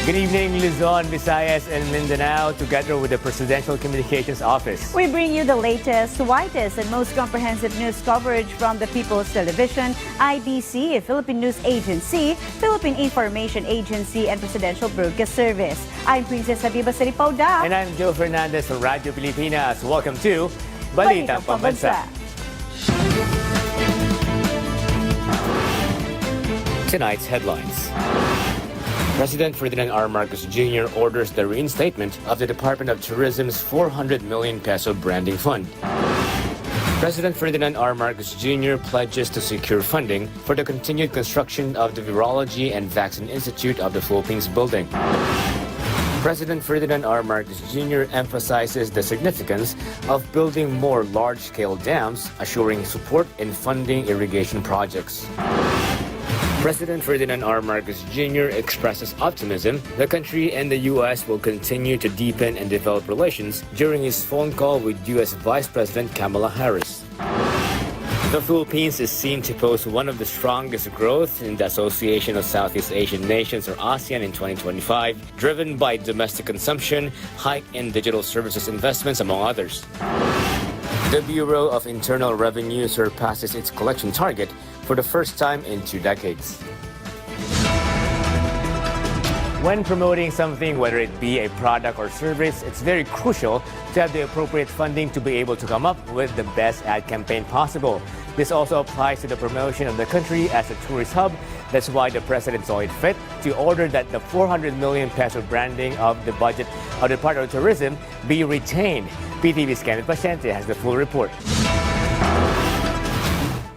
Good evening, Luzon, Visayas, and Mindanao, together with the Presidential Communications Office. We bring you the latest, widest, and most comprehensive news coverage from the People's Television, IBC, Philippine News Agency, Philippine Information Agency, and Presidential Broadcast Service. I'm Princess Habiba Saripauda. And I'm Joe Fernandez from Radio Pilipinas. Welcome to Balitang Pambansa. Tonight's headlines. President Ferdinand R. Marcos Jr. orders the reinstatement of the Department of Tourism's 400 million peso branding fund. President Ferdinand R. Marcos Jr. pledges to secure funding for the continued construction of the Virology and Vaccine Institute of the Philippines building. President Ferdinand R. Marcos Jr. emphasizes the significance of building more large-scale dams, assuring support in funding irrigation projects. President Ferdinand R. Marcos Jr. expresses optimism the country and the U.S. will continue to deepen and develop relations during his phone call with U.S. Vice President Kamala Harris. The Philippines is seen to post one of the strongest growth in the Association of Southeast Asian Nations, or ASEAN, in 2025, driven by domestic consumption, hike in digital services investments, among others. The Bureau of Internal Revenue surpasses its collection target for the first time in 2 decades. When promoting something, whether it be a product or service, it's very crucial to have the appropriate funding to be able to come up with the best ad campaign possible. This also applies to the promotion of the country as a tourist hub. That's why the President saw it fit to order that the 400 million peso branding of the budget of the Department of Tourism be retained. PTV's Kenneth Paciente has the full report.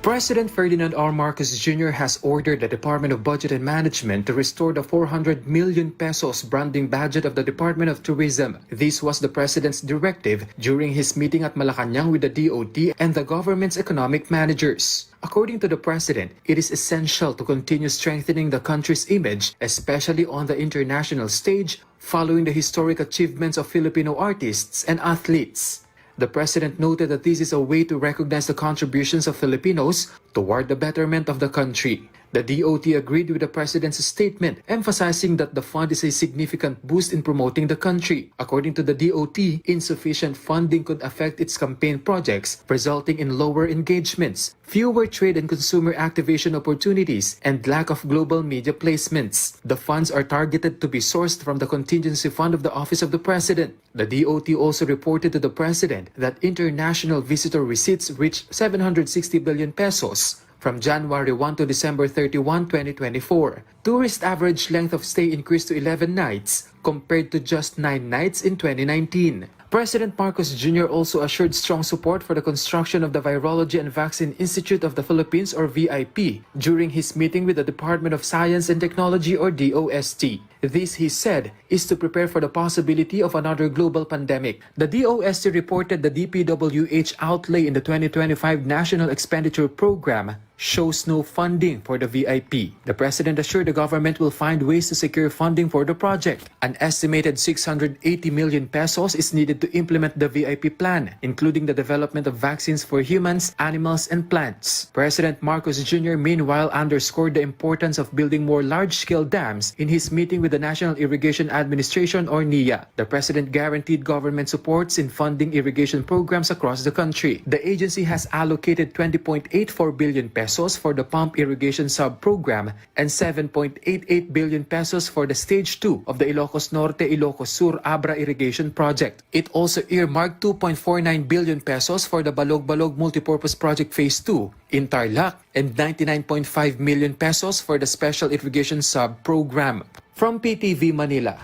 President Ferdinand R. Marcos Jr. has ordered the Department of Budget and Management to restore the 400 million pesos branding budget of the Department of Tourism. This was the President's directive during his meeting at Malacanang with the DOT and the government's economic managers. According to the President, it is essential to continue strengthening the country's image, especially on the international stage, following the historic achievements of Filipino artists and athletes. The President noted that this is a way to recognize the contributions of Filipinos toward the betterment of the country. The DOT agreed with the President's statement, emphasizing that the fund is a significant boost in promoting the country. According to the DOT, insufficient funding could affect its campaign projects, resulting in lower engagements, fewer trade and consumer activation opportunities, and lack of global media placements. The funds are targeted to be sourced from the contingency fund of the Office of the President. The DOT also reported to the President that international visitor receipts reached 760 billion pesos from January 1 to December 31, 2024. Tourist average length of stay increased to 11 nights compared to just 9 nights in 2019. President Marcos Jr. also assured strong support for the construction of the Virology and Vaccine Institute of the Philippines, or VIP, during his meeting with the Department of Science and Technology, or DOST. This, he said, is to prepare for the possibility of another global pandemic. The DOST reported the DPWH outlay in the 2025 National Expenditure Program shows no funding for the VIP. The President assured the government will find ways to secure funding for the project. An estimated 680 million pesos is needed to implement the VIP plan, including the development of vaccines for humans, animals, and plants. President Marcos Jr. meanwhile underscored the importance of building more large-scale dams in his meeting with the National Irrigation Administration, or NIA. The President guaranteed government supports in funding irrigation programs across the country. The agency has allocated 20.84 billion pesos for the pump irrigation sub-program and 7.88 billion pesos for the Stage 2 of the Ilocos Norte, Ilocos Sur Abra irrigation project. It also earmarked 2.49 billion pesos for the Balog-Balog Multipurpose Project Phase 2 in Tarlac and 99.5 million pesos for the Special Irrigation Sub-program. From PTV Manila,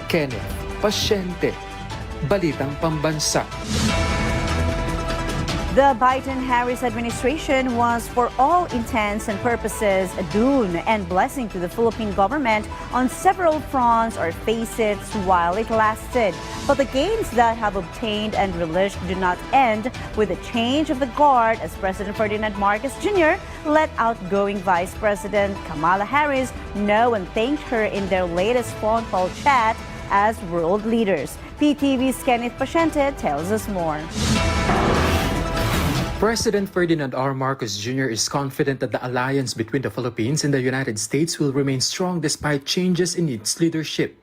Kenneth Paciente, Balitang Pambansa. The Biden-Harris administration was, for all intents and purposes, a boon and blessing to the Philippine government on several fronts, or facets, while it lasted. But the gains that have obtained and relished do not end with the change of the guard, as President Ferdinand Marcos Jr. let outgoing Vice President Kamala Harris know and thanked her in their latest phone call chat as world leaders. PTV's Kenneth Paciente tells us more. President Ferdinand R. Marcos Jr. is confident that the alliance between the Philippines and the United States will remain strong despite changes in its leadership.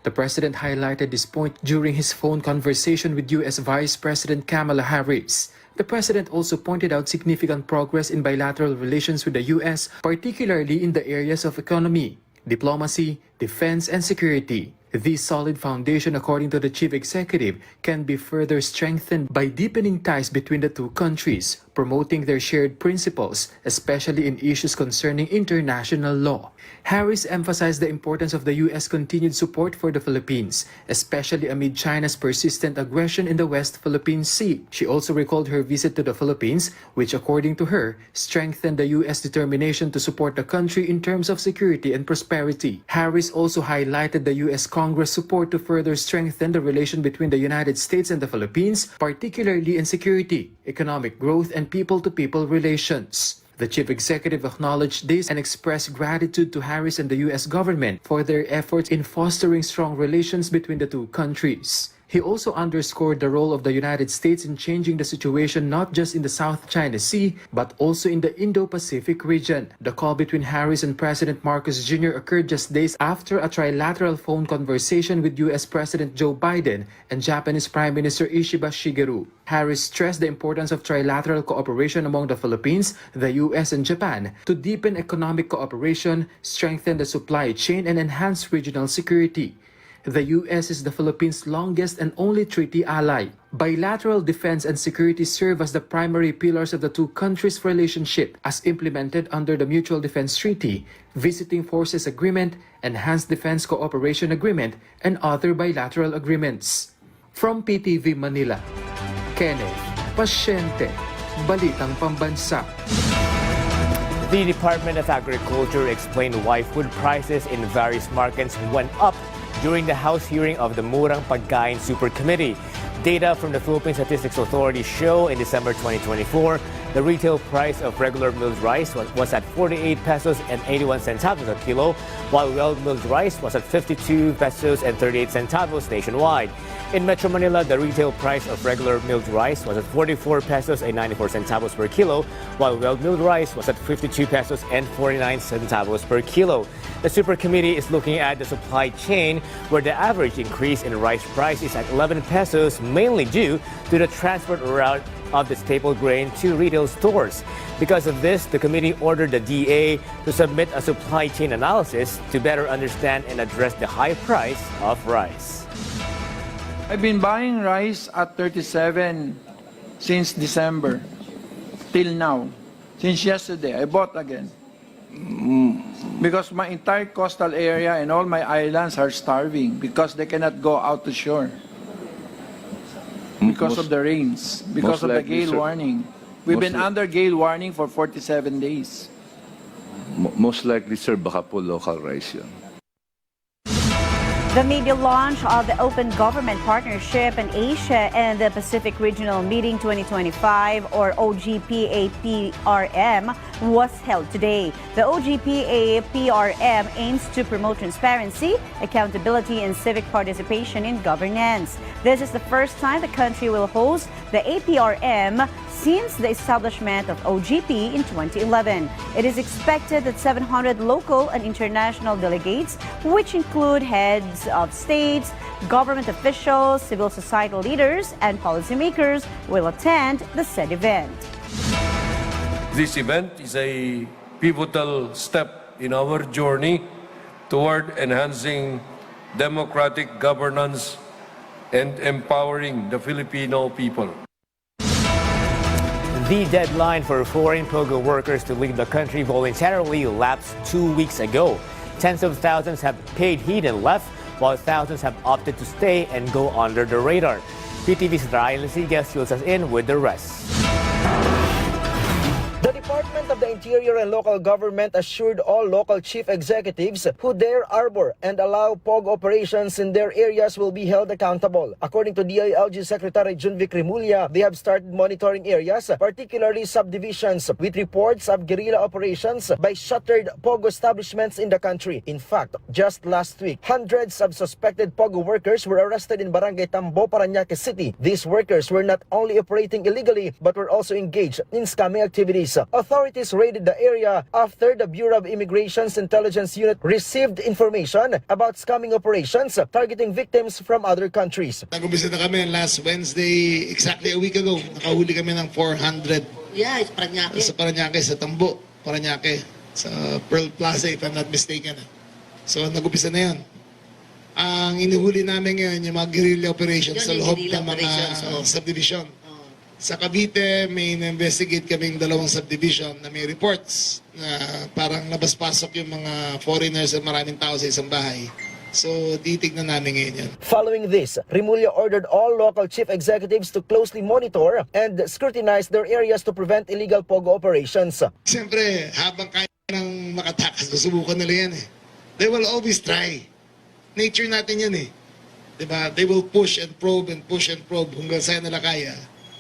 The president highlighted this point during his phone conversation with U.S. Vice President Kamala Harris. The president also pointed out significant progress in bilateral relations with the U.S., particularly in the areas of economy, diplomacy, defense, and security. This solid foundation, according to the chief executive, can be further strengthened by deepening ties between the two countries, promoting their shared principles, especially in issues concerning international law. Harris emphasized the importance of the U.S. continued support for the Philippines, especially amid China's persistent aggression in the West Philippine Sea. She also recalled her visit to the Philippines, which, according to her, strengthened the U.S. determination to support the country in terms of security and prosperity. Harris also highlighted the U.S. Congress support to further strengthen the relation between the United States and the Philippines, particularly in security, economic growth, and people-to-people relations. The chief executive acknowledged this and expressed gratitude to Harris and the U.S. government for their efforts in fostering strong relations between the two countries. He also underscored the role of the United States in changing the situation not just in the South China Sea, but also in the Indo-Pacific region. The call between Harris and President Marcos Jr. occurred just days after a trilateral phone conversation with U.S. President Joe Biden and Japanese Prime Minister Ishiba Shigeru. Harris stressed the importance of trilateral cooperation among the Philippines, the U.S., and Japan to deepen economic cooperation, strengthen the supply chain, and enhance regional security. The U.S. is the Philippines' longest and only treaty ally. Bilateral defense and security serve as the primary pillars of the two countries' relationship as implemented under the Mutual Defense Treaty, Visiting Forces Agreement, Enhanced Defense Cooperation Agreement, and other bilateral agreements. From PTV Manila, Kenneth Pasyente, Balitang Pambansa. The Department of Agriculture explained why food prices in various markets went up during the House hearing of the Murang Pagkain Super Committee. Data from the Philippine Statistics Authority show in December 2024, the retail price of regular milled rice was at 48 pesos and 81 centavos a kilo, while well-milled rice was at 52 pesos and 38 centavos nationwide. In Metro Manila, the retail price of regular milled rice was at 44 pesos and 94 centavos per kilo, while well-milled rice was at 52 pesos and 49 centavos per kilo. The Super Committee is looking at the supply chain, where the average increase in rice price is at 11 pesos, mainly due to the transport route of the staple grain to retail stores. Because of this, the committee ordered the DA to submit a supply chain analysis to better understand and address the high price of rice. I've been buying rice at 37 since December till now. Since yesterday, I bought again. Because my entire coastal area and all my islands are starving because they cannot go out to shore. Because of the rains, because of the gale warning. We've been under gale warning for 47 days. Most likely, sir, baka po local rice yun. The media launch of the Open Government Partnership in Asia and the Pacific Regional Meeting 2025, or OGPAPRM, was held today. The OGPAPRM aims to promote transparency, accountability, and civic participation in governance. This is the first time the country will host the APRM since the establishment of OGP in 2011. It is expected that 700 local and international delegates, which include heads of states, government officials, civil society leaders, and policymakers, will attend the said event. This event is a pivotal step in our journey toward enhancing democratic governance and empowering the Filipino people. The deadline for foreign POG workers to leave the country voluntarily lapsed 2 weeks ago. Tens of thousands have paid heed and left, while thousands have opted to stay and go under the radar. PTV's Ryan Lasigas fills us in with the rest. The Department Department of the Interior and Local Government assured all local chief executives who dare arbor and allow POG operations in their areas will be held accountable. According to DILG Secretary Junvic Rimulya, they have started monitoring areas, particularly subdivisions, with reports of guerrilla operations by shuttered POG establishments in the country. In fact, just last week, hundreds of suspected POG workers were arrested in Barangay Tambo, Parañaque City. These workers were not only operating illegally but were also engaged in scamming activities. Authorities raided the area after the Bureau of Immigration's Intelligence Unit received information about scamming operations targeting victims from other countries. Nag-umpisa na kami last Wednesday, exactly a week ago. Nakahuli kami ng 400. Yeah, it's Parañaque. Sa Parañaque, sa Tambo, Parañaque, sa Pearl Plaza, if I'm not mistaken. So nag-umpisa na yan. Ang inuhuli namin ngayon, yung mga guerrilla operations sa loob ng mga subdivision. Sa Cavite, may na-investigate kaming 2 subdivision na may reports na parang labas-pasok yung mga foreigners at maraming tao sa isang bahay. So, titignan namin ngayon yan. Following this, Rimulya ordered all local chief executives to closely monitor and scrutinize their areas to prevent illegal POGO operations. Siyempre, habang kaya ng makatakas, susubukan nila yan eh. They will always try. Nature natin yan eh. Diba? They will push and probe hanggang saan nila kaya.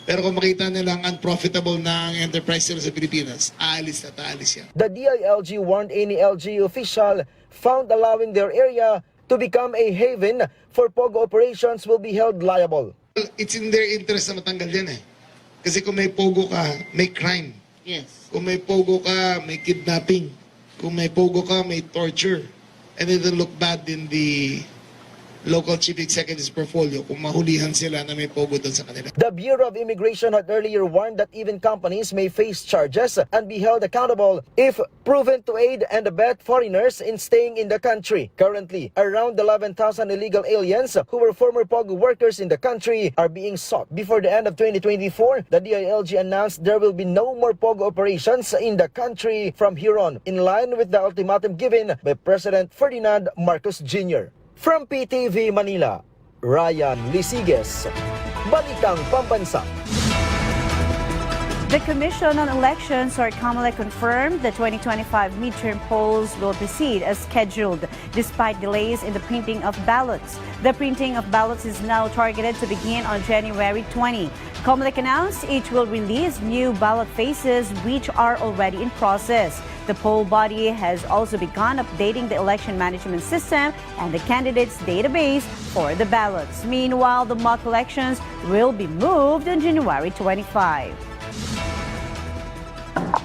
Pero kung makita nilang unprofitable na ang enterprise nila sa Pilipinas, aalis yan. The DILG warned any LGU official found allowing their area to become a haven for POGO operations will be held liable. Well, it's in their interest na matanggal yan eh. Kasi kung may POGO ka, may crime. Yes. Kung may POGO ka, may kidnapping. Kung may POGO ka, may torture. And it will look bad in the local chief executive's portfolio kung mahulihan sila na may POGO doon sa kanila. The Bureau of Immigration had earlier warned that even companies may face charges and be held accountable if proven to aid and abet foreigners in staying in the country. Currently, around 11,000 illegal aliens who were former POGO workers in the country are being sought. Before the end of 2024, the DILG announced there will be no more POGO operations in the country from here on, in line with the ultimatum given by President Ferdinand Marcos Jr. From PTV Manila, Ryan Lisiges, Balitang Pambansa. The Commission on Elections, or COMELEC, confirmed the 2025 midterm polls will proceed as scheduled despite delays in the printing of ballots. The printing of ballots is now targeted to begin on January 20. COMELEC announced it will release new ballot faces which are already in process. The poll body has also begun updating the election management system and the candidates' database for the ballots. Meanwhile, the mock elections will be moved on January 25.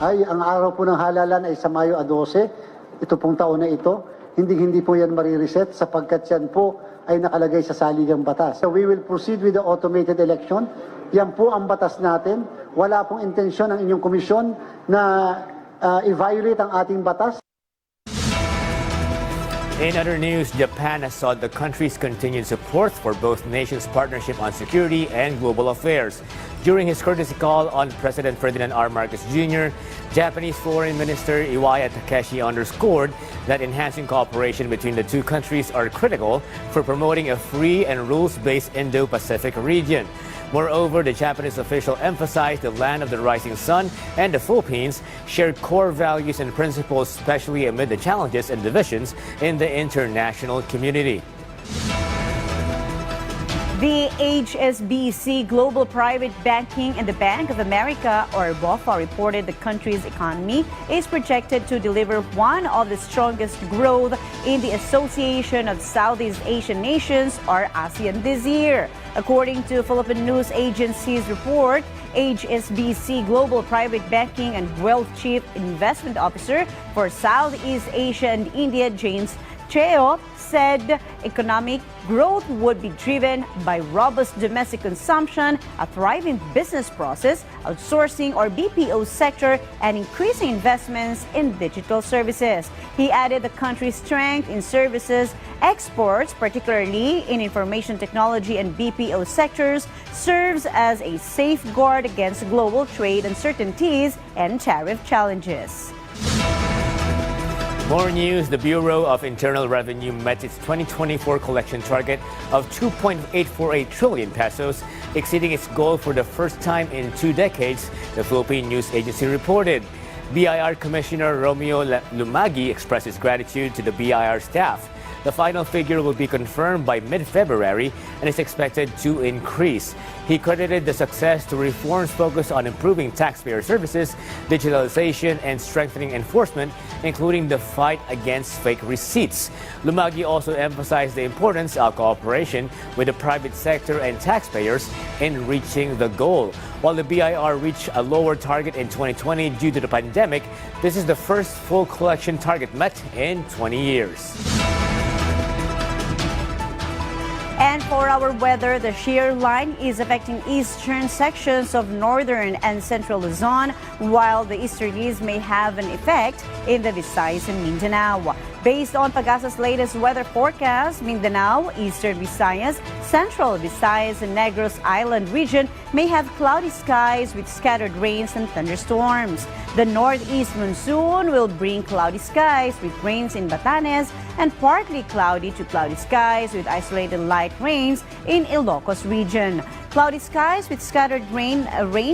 Ay, ang araw po ng halalan ay sa Mayo 12. Ito pong taon na ito. Hindi po yan marireset sapagkat yan po ay nakalagay sa saligang batas. So we will proceed with the automated election. Yan po ang batas natin. Wala pong intensyon ng inyong komisyon na i-violate ang ating batas. In other news, Japan has sought the country's continued support for both nations' partnership on security and global affairs. During his courtesy call on President Ferdinand R. Marcos Jr., Japanese Foreign Minister Iwaya Takeshi underscored that enhancing cooperation between the two countries are critical for promoting a free and rules-based Indo-Pacific region. Moreover, the Japanese official emphasized the land of the rising sun and the Philippines shared core values and principles, especially amid the challenges and divisions in the international community. The HSBC Global Private Banking and the Bank of America, or BOFA, reported the country's economy is projected to deliver one of the strongest growth in the Association of Southeast Asian Nations, or ASEAN, this year. According to Philippine News Agency's report, HSBC Global Private Banking and Wealth Chief Investment Officer for Southeast Asia and India, James Cheo, said economic growth would be driven by robust domestic consumption, a thriving business process, outsourcing or BPO sector, and increasing investments in digital services. He added the country's strength in services exports, particularly in information technology and BPO sectors, serves as a safeguard against global trade uncertainties and tariff challenges. More news, the Bureau of Internal Revenue met its 2024 collection target of 2.848 trillion pesos, exceeding its goal for the first time in 2 decades, the Philippine News Agency reported. BIR Commissioner Romeo Lumagi expressed his gratitude to the BIR staff. The final figure will be confirmed by mid-February and is expected to increase. He credited the success to reforms focused on improving taxpayer services, digitalization, and strengthening enforcement, including the fight against fake receipts. Lumagi also emphasized the importance of cooperation with the private sector and taxpayers in reaching the goal. While the BIR reached a lower target in 2020 due to the pandemic, this is the first full collection target met in 20 years. And for our weather, the shear line is affecting eastern sections of northern and central Luzon, while the easterlies may have an effect in the Visayas and Mindanao. Based on Pagasa's latest weather forecast, Mindanao, Eastern Visayas, Central Visayas, and Negros Island region may have cloudy skies with scattered rains and thunderstorms. The northeast monsoon will bring cloudy skies with rains in Batanes and partly cloudy to cloudy skies with isolated light rains in Ilocos region. Cloudy skies with scattered rain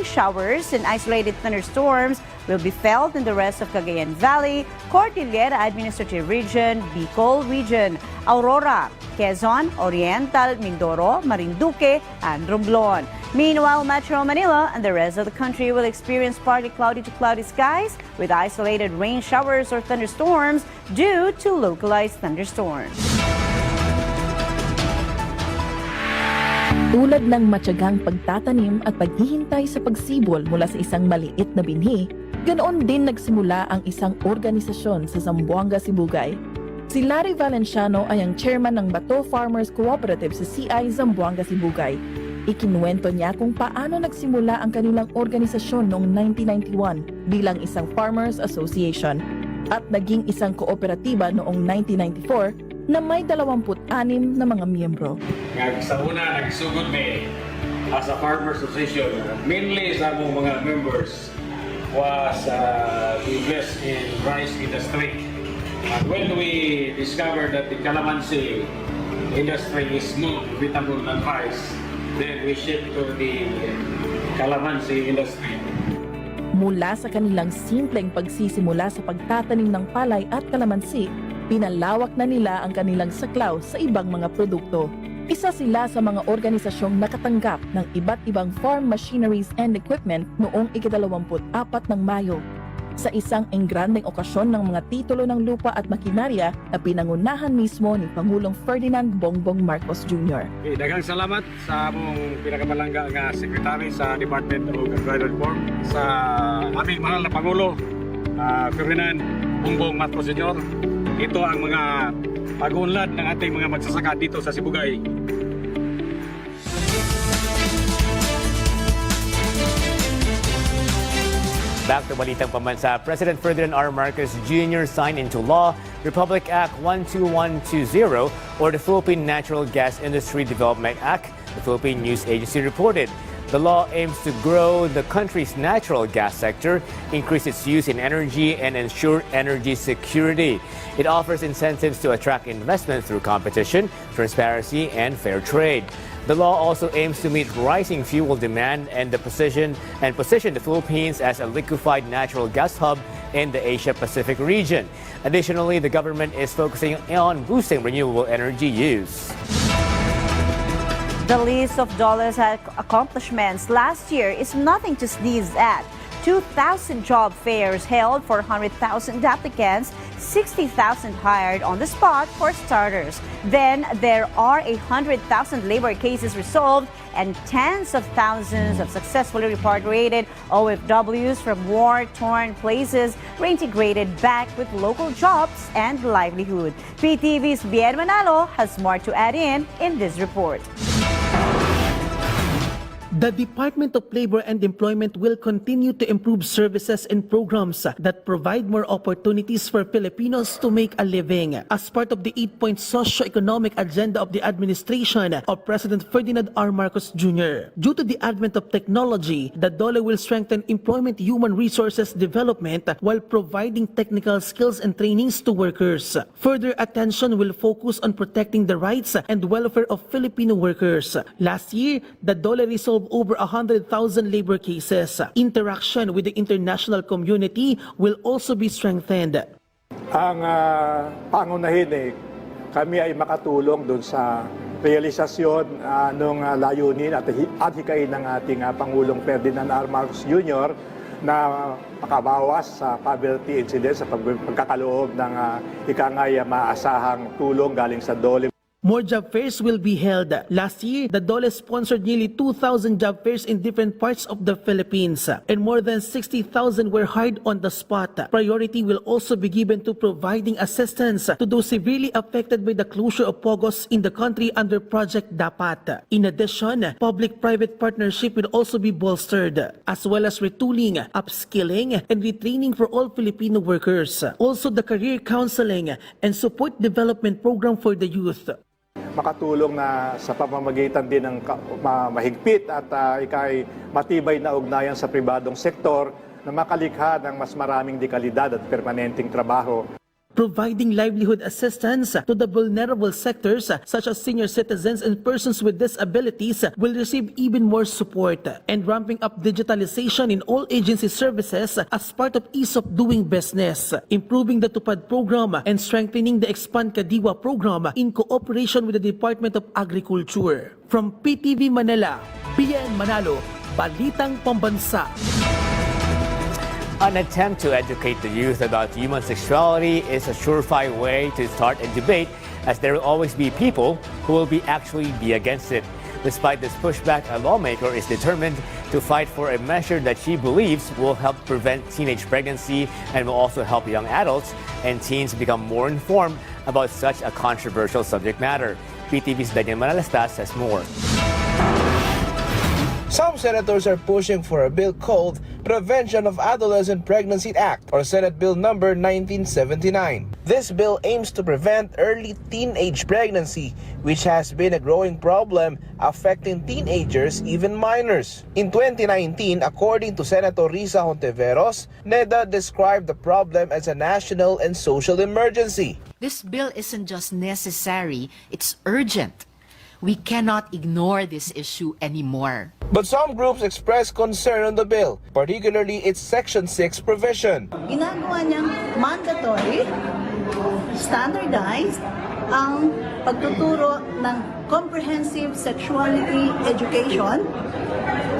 showers and isolated thunderstorms will be felt in the rest of Cagayan Valley, Cordillera Administrative Region, Bicol Region, Aurora, Quezon, Oriental, Mindoro, Marinduque, and Romblon. Meanwhile, Metro Manila and the rest of the country will experience partly cloudy to cloudy skies with isolated rain showers or thunderstorms due to localized thunderstorms. Tulad ng matyagang pagtatanim at paghihintay sa pagsibol mula sa isang maliit na binhi, ganoon din nagsimula ang isang organisasyon sa Zamboanga, Sibugay. Si Larry Valenciano ay ang chairman ng Bato Farmers Cooperative sa CI Zamboanga, Sibugay. Ikinuwento niya kung paano nagsimula ang kanilang organisasyon noong 1991 bilang isang farmers association at naging isang kooperatiba noong 1994 na may 26 na mga miyembro. Sa una, nagsugod may as a farmer association, mainly sa among mga members was invest in rice industry. And when we discovered that the calamansi industry is more profitable than rice, then we shift to the calamansi industry. Mula sa kanilang simpleng pagsisimula sa pagtatanim ng palay at kalamansi, pinalawak na nila ang kanilang saklaw sa ibang mga produkto. Isa sila sa mga organisasyong nakatanggap ng iba't ibang farm machineries and equipment noong ika-24 ng Mayo. Sa isang engrandeng okasyon ng mga titulo ng lupa at makinarya na pinangunahan mismo ni Pangulong Ferdinand Bongbong Marcos Jr. Daghang salamat sa among pinakamalangga nga sekretary sa Department of Agrarian Reform, sa aming mahal na Pangulo, Ferdinand Bongbong Marcos Jr. Ito ang mga pag-unlad ng ating mga magsasaka dito sa Sibugay. Back to Balitang Pambansa, President Ferdinand R. Marcos Jr. signed into law Republic Act 12120, or the Philippine Natural Gas Industry Development Act, the Philippine News Agency reported. The law aims to grow the country's natural gas sector, increase its use in energy, and ensure energy security. It offers incentives to attract investment through competition, transparency, and fair trade. The law also aims to meet rising fuel demand and position the Philippines as a liquefied natural gas hub in the Asia-Pacific region. Additionally, the government is focusing on boosting renewable energy use. The list of Dola's accomplishments last year is nothing to sneeze at. 2,000 job fairs held for 100,000 applicants, 60,000 hired on the spot for starters. Then there are 100,000 labor cases resolved and tens of thousands of successfully repatriated OFWs from war-torn places reintegrated back with local jobs and livelihood. PTV's Bien Manalo has more to add in this report. The Department of Labor and Employment will continue to improve services and programs that provide more opportunities for Filipinos to make a living. As part of the 8-point socio-economic agenda of the administration of President Ferdinand R. Marcos Jr. Due to the advent of technology, the DOLE will strengthen employment human resources development while providing technical skills and trainings to workers. Further attention will focus on protecting the rights and welfare of Filipino workers. Last year, the DOLE resolved of over 100,000 labor cases. Interaction with the international community will also be strengthened. Ang pangunahin kami ay makatulong doon sa realisasyon ng layunin at hikain ng ating Pangulong Ferdinand R. Marcos Jr. na makabawas sa poverty incidence sa pagkakaloob ng ikangay maasahang tulong galing sa DOLE. More job fairs will be held. Last year, the DOLE sponsored nearly 2,000 job fairs in different parts of the Philippines, and more than 60,000 were hired on the spot. Priority will also be given to providing assistance to those severely affected by the closure of POGOs in the country under Project Dapat. In addition, public-private partnership will also be bolstered, as well as retooling, upskilling, and retraining for all Filipino workers. Also, the career counseling and support development program for the youth. Makatulong na sa pamamagitan din ng mahigpit at matibay na ugnayan sa pribadong sektor na makalikha ng mas maraming dekalidad at permanenteng trabaho. Providing livelihood assistance to the vulnerable sectors such as senior citizens and persons with disabilities will receive even more support, and ramping up digitalization in all agency services as part of ease of doing business, improving the TUPAD program and strengthening the Expand Kadiwa program in cooperation with the Department of Agriculture. From PTV Manila, Bien Manalo, Balitang Pambansa. An attempt to educate the youth about human sexuality is a surefire way to start a debate, as there will always be people who will actually be against it. Despite this pushback, a lawmaker is determined to fight for a measure that she believes will help prevent teenage pregnancy and will also help young adults and teens become more informed about such a controversial subject matter. PTV's Daniel Manalastas has more. Some senators are pushing for a bill called Prevention of Adolescent Pregnancy Act, or Senate Bill number 1979. This bill aims to prevent early teenage pregnancy, which has been a growing problem affecting teenagers, even minors. In 2019, according to Senator Risa Hontiveros, NEDA described the problem as a national and social emergency. This bill isn't just necessary, it's urgent. We cannot ignore this issue anymore. But some groups express concern on the bill, particularly its Section 6 provision. Ginagawa niyang mandatory, standardized, ang pagtuturo ng comprehensive sexuality education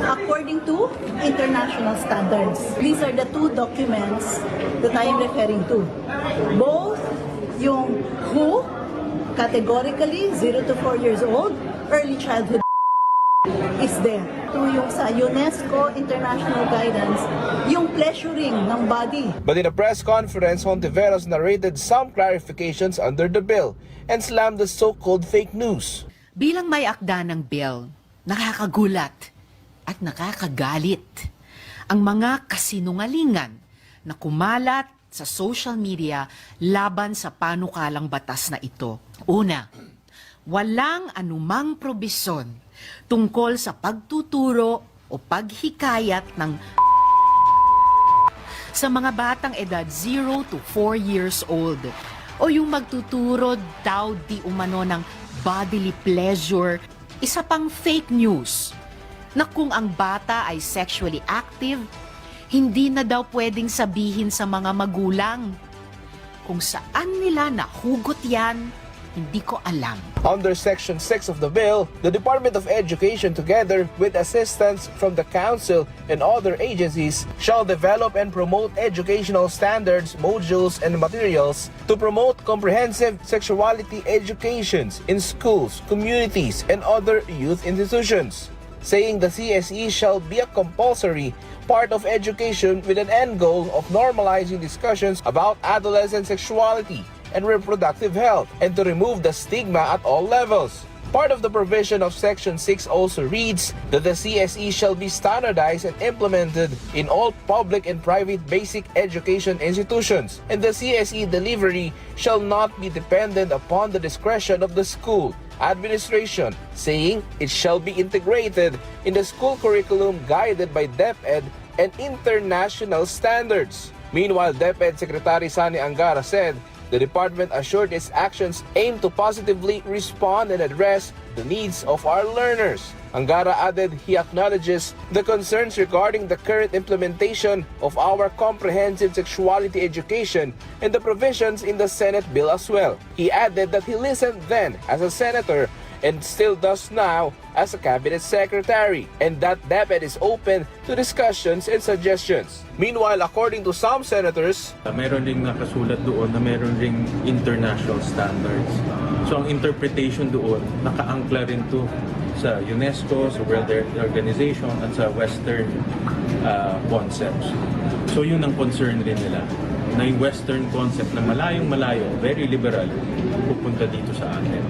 according to international standards. These are the two documents that I am referring to. Both yung WHO, categorically 0 to 4 years old, early childhood is there. To yung sa UNESCO international guidance, yung pleasuring ng body. But in a press conference, Hontiveros narrated some clarifications under the bill and slammed the so-called fake news. Bilang may akda ng bill, nakakagulat at nakakagalit ang mga kasinungalingan na kumalat sa social media laban sa panukalang batas na ito. Una, walang anumang probisyon tungkol sa pagtuturo o paghikayat ng sa mga batang edad 0 to 4 years old o yung magtuturo daw di umano ng bodily pleasure. Isa pang fake news na kung ang bata ay sexually active, hindi na daw pwedeng sabihin sa mga magulang. Kung saan nila nahugot yan, hindi ko alam. Under Section 6 of the bill, the Department of Education, together with assistance from the Council and other agencies, shall develop and promote educational standards, modules, and materials to promote comprehensive sexuality educations in schools, communities, and other youth institutions, saying the CSE shall be a compulsory part of education with an end goal of normalizing discussions about adolescent sexuality and reproductive health, and to remove the stigma at all levels. Part of the provision of Section 6 also reads that the CSE shall be standardized and implemented in all public and private basic education institutions, and the CSE delivery shall not be dependent upon the discretion of the school administration, saying it shall be integrated in the school curriculum guided by DepEd and international standards. Meanwhile, DepEd Secretary Sani Angara said the department assured its actions aim to positively respond and address the needs of our learners. Angara added he acknowledges the concerns regarding the current implementation of our comprehensive sexuality education and the provisions in the Senate bill as well. He added that he listened then as a senator and still does now as a cabinet secretary, and that DepEd is open to discussions and suggestions. Meanwhile, according to some senators, meron ring nakasulat doon na meron ring international standards. So ang interpretation doon, nakaangkla rin to sa UNESCO, sa World Health Organization at sa Western concepts. So yun ang concern rin nila, na yung Western concept na malayong-malayo, very liberal, pupunta dito sa atin.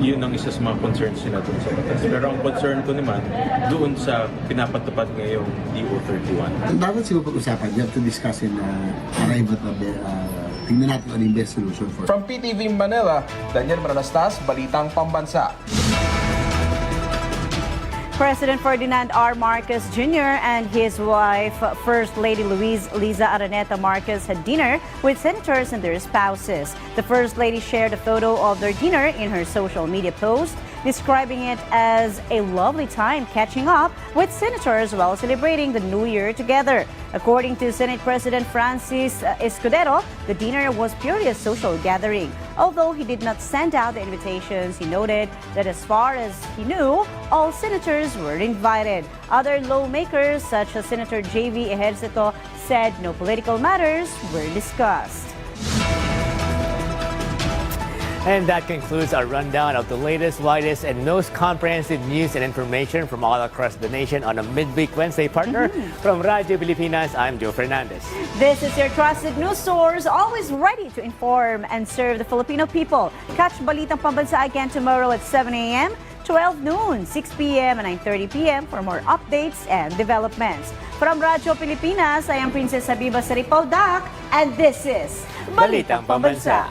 Yun ang isa sa mga concerns nila doon sa batas. Pero ang concern ko naman, doon sa pinapatupad ngayong DO31. Dapat siguro pag-usapan, you have to discuss in arrive at tingnan natin ano yung best solution for. From PTV Manila, Daniel Manalastas, Balitang Pambansa. President Ferdinand R. Marcos Jr. and his wife, First Lady Liza Araneta Marcos, had dinner with senators and their spouses. The First Lady shared a photo of their dinner in her social media post, describing it as a lovely time catching up with senators while celebrating the New Year together. According to Senate President Francis Escudero, the dinner was purely a social gathering. Although he did not send out the invitations, he noted that as far as he knew, all senators were invited. Other lawmakers, such as Senator J.V. Ejercito, said no political matters were discussed. And that concludes our rundown of the latest, widest, and most comprehensive news and information from all across the nation on a midweek Wednesday, partner. From Radyo Pilipinas, I'm Joe Fernandez. This is your trusted news source, always ready to inform and serve the Filipino people. Catch Balitang Pambansa again tomorrow at 7 a.m., 12 noon, 6 p.m., and 9:30 p.m. for more updates and developments. From Radyo Pilipinas, I am Princess Habiba Saripaudak, and this is Balitang Pambansa.